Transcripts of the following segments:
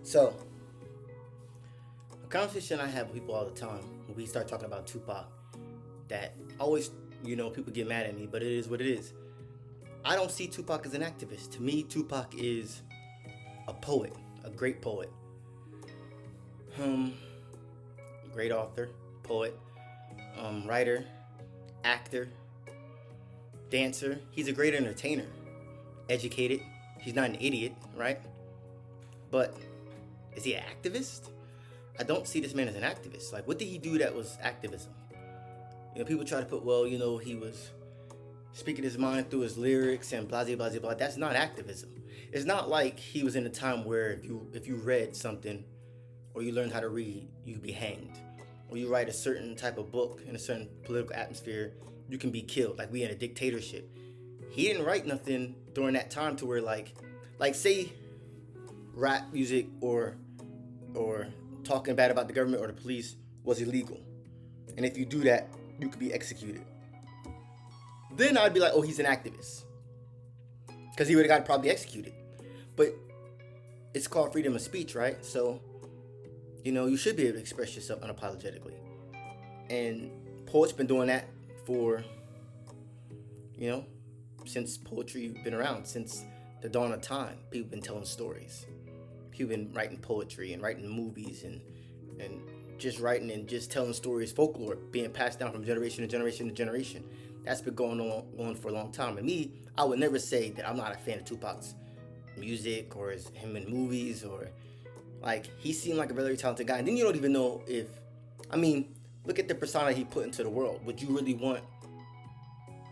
So, a conversation I have with people all the time when we start talking about Tupac, that always, people get mad at me, but it is what it is. I don't see Tupac as an activist. To me, Tupac is a poet, a great poet. Um, Great author, poet, writer, actor, dancer. He's a great entertainer, educated. He's not an idiot, right? But is he an activist? I don't see this man as an activist. Like, what did he do that was activism? People try to put, well, he was speaking his mind through his lyrics and blah, blah, blah, blah. That's not activism. It's not like he was in a time where if you read something or you learned how to read, you'd be hanged. Or you write a certain type of book in a certain political atmosphere, you can be killed. Like, we in a dictatorship. He didn't write nothing during that time to where like say rap music or talking bad about the government or the police was illegal. And if you do that, you could be executed. Then I'd be like, oh, he's an activist. Because he would have got probably executed. But it's called freedom of speech, right? So, you should be able to express yourself unapologetically. And poets been doing that for, since poetry been around, since the dawn of time. People been telling stories. People been writing poetry and writing movies and just writing and just telling stories, folklore being passed down from generation to generation to generation. That's been going on for a long time. And me, I would never say that I'm not a fan of Tupac's music or him in movies or he seemed like a very talented guy. And then you don't even know look at the persona he put into the world. Would you really want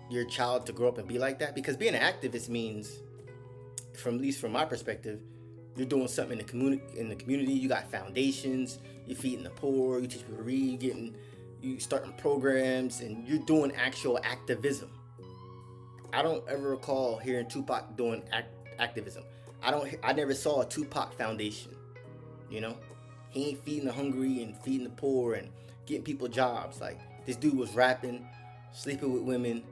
your child to grow up and be like that? Because being an activist means, at least from my perspective, you're doing something in the community. You got foundations. You're feeding the poor. You teach people to read. You starting programs, and you're doing actual activism. I don't ever recall hearing Tupac doing activism. I never saw a Tupac Foundation. He ain't feeding the hungry and feeding the poor and getting people jobs. Like, this dude was rapping, sleeping with women,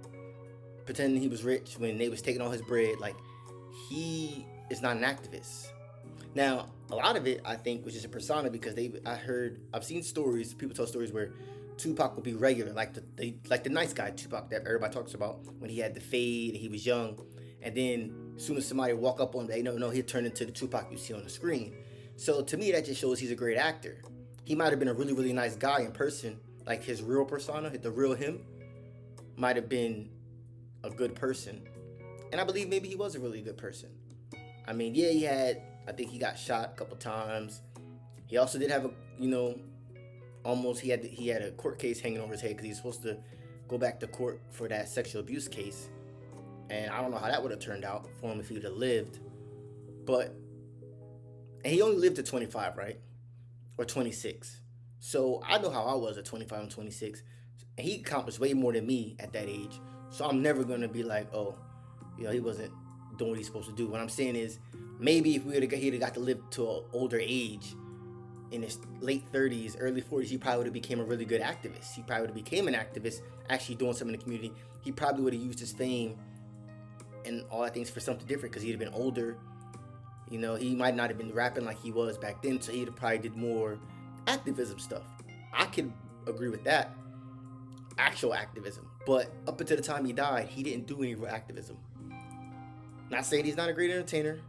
pretending he was rich when they was taking all his bread. Like, he is not an activist. Now, a lot of it, I think, was just a persona because I've seen stories, people tell stories where Tupac would be regular, like the nice guy Tupac that everybody talks about when he had the fade and he was young. And then as soon as somebody walk up on him, they know he'd turn into the Tupac you see on the screen. So to me, that just shows he's a great actor. He might have been a really, really nice guy in person, like his real persona, the real him, might have been a good person. And I believe maybe he was a really good person. I think he got shot a couple times. He also did have he had a court case hanging over his head because he was supposed to go back to court for that sexual abuse case. And I don't know how that would have turned out for him if he would have lived. And he only lived to 25, right? Or 26. So I know how I was at 25 and 26. And he accomplished way more than me at that age. So I'm never going to be like, oh, he wasn't doing what he's supposed to do. What I'm saying is, maybe if he'd have got to live to an older age, in his late 30s, early 40s, he probably would have became a really good activist. He probably would have became an activist, actually doing something in the community. He probably would have used his fame and all that things for something different because he'd have been older. He might not have been rapping like he was back then, so he'd have probably did more activism stuff. I could agree with that. Actual activism. But up until the time he died, he didn't do any real activism. Not saying he's not a great entertainer.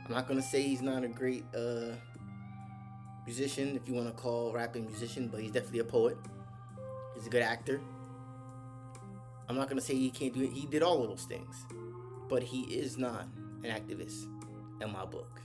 I'm not going to say he's not a great musician, if you want to call rapping musician, but he's definitely a poet. He's a good actor. I'm not going to say he can't do it. He did all of those things. But he is not an activist in my book.